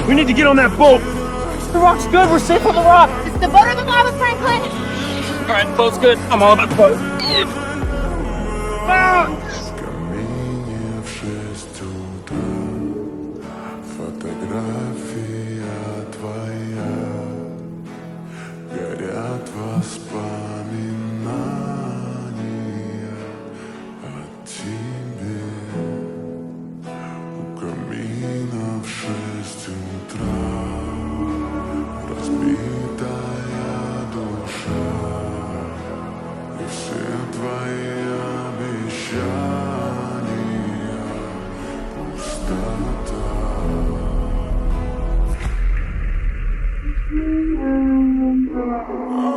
We need to get on that boat. The rock's good. We're safe on the rock. It's the boat or the lava, Franklin. All right, boat's good. I'm all about the boat. Ah! Камине в 6 утра, фотография твоя, горят воспоминания о тебе. У камина в 6 утра разбитая душа, и все твои обещания пустота. Oh